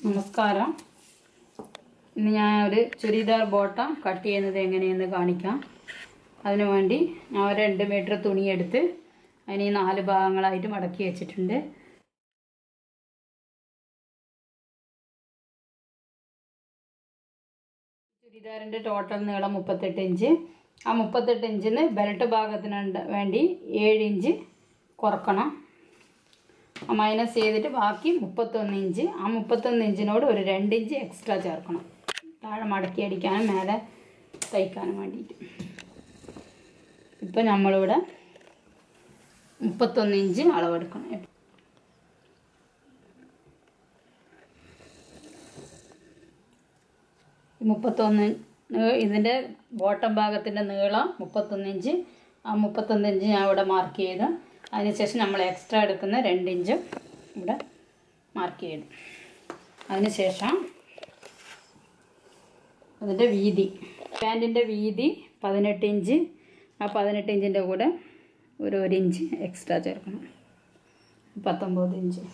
നമസ്കാരം. ഇന്ന് ഞാൻ ഒരു ചുരിദാർ ബോട്ടം കട്ട് ചെയ്യുന്നത് എങ്ങനെയെന്ന് കാണിക്കാം. അതിനുവേണ്ടി ഞാൻ 2 മീറ്റർ തുണിയെടുത്ത് അതിന് 4 ഭാഗങ്ങളായിട്ട് മടക്കി വെച്ചിട്ടുണ്ട്. ചുരിദാറിൻ്റെ ടോട്ടൽ നീളം 38 ഇഞ്ച്. ആ 38 ഇഞ്ചിന് ബെൽറ്റ് ഭാഗത്തിന് വേണ്ടി 7 ഇഞ്ച് കുറക്കണം. മൈനസ് ചെയ്തിട്ട് ബാക്കി 31 ഇഞ്ച്. ആ 31 ഇഞ്ചിനോട് ഒരു 2 ഇഞ്ച് എക്സ്ട്രാ ചേർക്കണം, താഴെ മടക്കി അടിക്കാനും മേലെ തയ്ക്കാനും വേണ്ടിയിട്ട്. ഇപ്പം നമ്മളിവിടെ 31 ഇഞ്ച് അളവെടുക്കണം. 31 ഇതിൻ്റെ ബോട്ടം ഭാഗത്തിൻ്റെ നീളം 31 ഇഞ്ച്. ആ 31 ഇഞ്ച് ഞാൻ ഇവിടെ മാർക്ക് ചെയ്ത് അതിനുശേഷം നമ്മൾ എക്സ്ട്രാ എടുക്കുന്ന 2 ഇഞ്ചും ഇവിടെ മാർക്ക് ചെയ്തു. അതിനുശേഷം അതിൻ്റെ വീതി, പാൻറ്റിൻ്റെ വീതി 18 ഇഞ്ച്. ആ 18 ഇഞ്ചിൻ്റെ കൂടെ ഒരു ഇഞ്ച് എക്സ്ട്രാ ചേർക്കണം, 19 ഇഞ്ച്.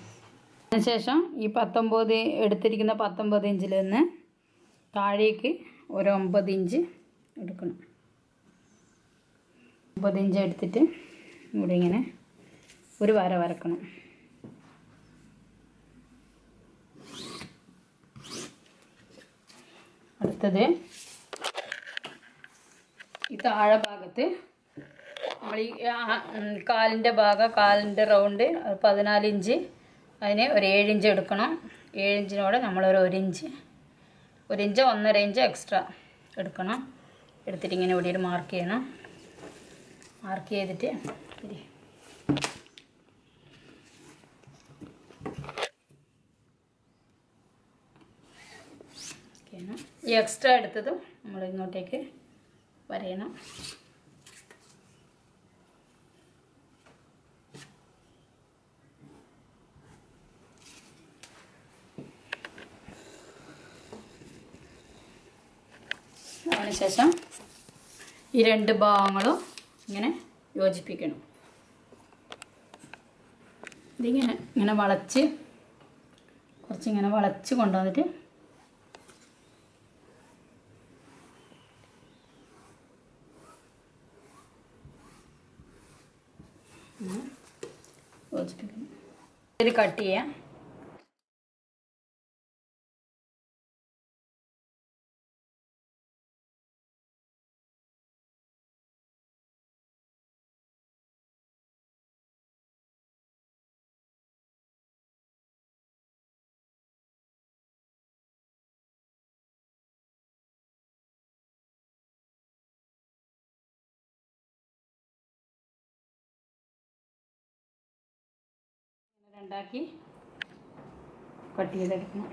അതിനുശേഷം ഈ 19 എടുത്തിരിക്കുന്ന 19 ഇഞ്ചിൽ നിന്ന് താഴേക്ക് ഒരു 9 ഇഞ്ച് എടുക്കണം. 9 ഇഞ്ച് എടുത്തിട്ട് ഇവിടെ ഇങ്ങനെ ഒരു വര വരക്കണം. അടുത്തത് ഈ താഴെ ഭാഗത്ത് നമ്മൾ ഈ കാലിൻ്റെ കാലിൻ്റെ റൗണ്ട് 14 ഇഞ്ച്, അതിന് ഒരു 7 ഇഞ്ച് എടുക്കണം. 7 ഇഞ്ചിനോടെ നമ്മളൊരു 1 ഇഞ്ച് 1.5 ഇഞ്ച് എക്സ്ട്രാ എടുക്കണം. എടുത്തിട്ട് ഇങ്ങനെ ഇവിടെ ഒരു മാർക്ക് ചെയ്യണം. മാർക്ക് ചെയ്തിട്ട് ഈ എക്സ്ട്രാ എടുത്തതും നമ്മൾ ഇങ്ങോട്ടേക്ക് വരയണം. അതിനുശേഷം ഈ 2 ഭാഗങ്ങളും ഇങ്ങനെ യോജിപ്പിക്കണം. ഇങ്ങനെ വളച്ച് കുറച്ചിങ്ങനെ വളച്ച് കൊണ്ടുവന്നിട്ട് യോജിപ്പിക്കണം. ഇത് കട്ട് ചെയ്യാം. രണ്ടാക്കി കട്ട് ചെയ്തെടുക്കണം.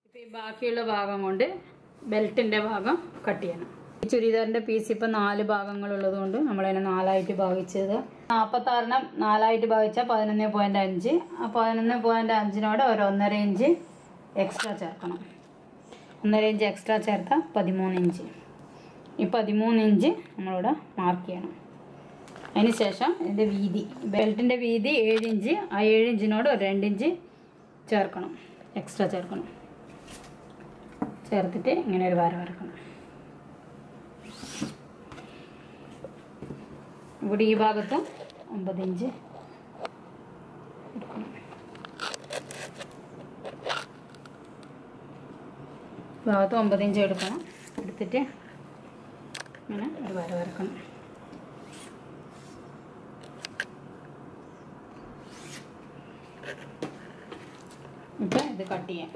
ഇപ്പോൾ ഈ ബാക്കിയുള്ള ഭാഗം കൊണ്ട് ബെൽറ്റിൻ്റെ ഭാഗം കട്ട് ചെയ്യണം. ഈ ചുരിദാറിൻ്റെ പീസ് ഇപ്പം 4 ഭാഗങ്ങളുള്ളത് കൊണ്ട് നമ്മളതിനെ 4ആയിട്ട് ഭാഗിച്ചത്. 46 4ആയിട്ട് ഭാഗിച്ചാൽ 11.5. ആ 11.5നോടെ ഒരു 1.5 ഇഞ്ച് എക്സ്ട്രാ ചേർക്കണം. 1.5 ഇഞ്ച് എക്സ്ട്രാ ചേർത്താൽ 13 ഇഞ്ച്. ഈ 13 ഇഞ്ച് നമ്മളിവിടെ മാർക്ക് ചെയ്യണം. അതിന് ശേഷം ഇതിൻ്റെ വീതി, ബെൽറ്റിൻ്റെ വീതി 7 ഇഞ്ച്. ആ 7 ഇഞ്ചിനോട് ഒരു 2 ഇഞ്ച് ചേർക്കണം, എക്സ്ട്രാ ചേർക്കണം. ചേർത്തിട്ട് ഇങ്ങനെ ഒരു വര വരക്കണം. ഇവിടെ ഈ ഭാഗത്ത് 9 ഇഞ്ച് എടുക്കണം. ഭാഗത്ത് 9 ഇഞ്ച് എടുക്കണം. എടുത്തിട്ട് ഇങ്ങനെ ഒരു വര വരക്കണം. ഇപ്പം ഇത് കട്ട് ചെയ്യാം.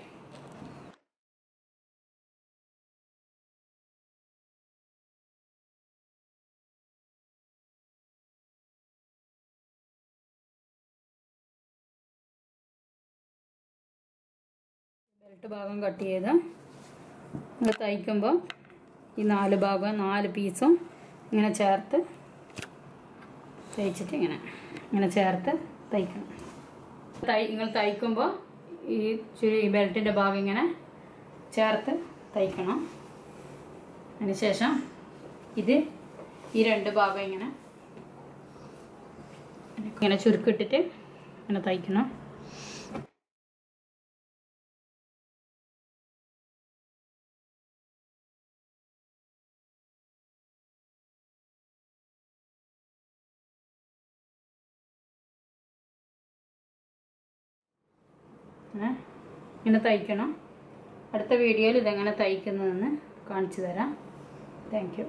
ബെൽറ്റ് ഭാഗം കട്ട് ചെയ്ത് നമ്മൾ തയ്ക്കുമ്പോൾ ഈ 4 ഭാഗം 4 പീസും ഇങ്ങനെ ചേർത്ത് തയ്ച്ചിട്ട് ഇങ്ങനെ ചേർത്ത് തയ്ക്കണം. നിങ്ങൾ തയ്ക്കുമ്പോൾ ഈ ബെൽറ്റിൻ്റെ ഭാഗം ഇങ്ങനെ ചേർത്ത് തയ്ക്കണം. അതിനുശേഷം ഈ രണ്ട് ഭാഗം ഇങ്ങനെ ചുരുക്കിട്ടിട്ട് ഇങ്ങനെ തയ്ക്കണം. ഇങ്ങനെ തയ്ക്കണം. അടുത്ത വീഡിയോയിൽ ഇതെങ്ങനെ തയ്ക്കുന്നതെന്ന് കാണിച്ചു തരാം. Thank you.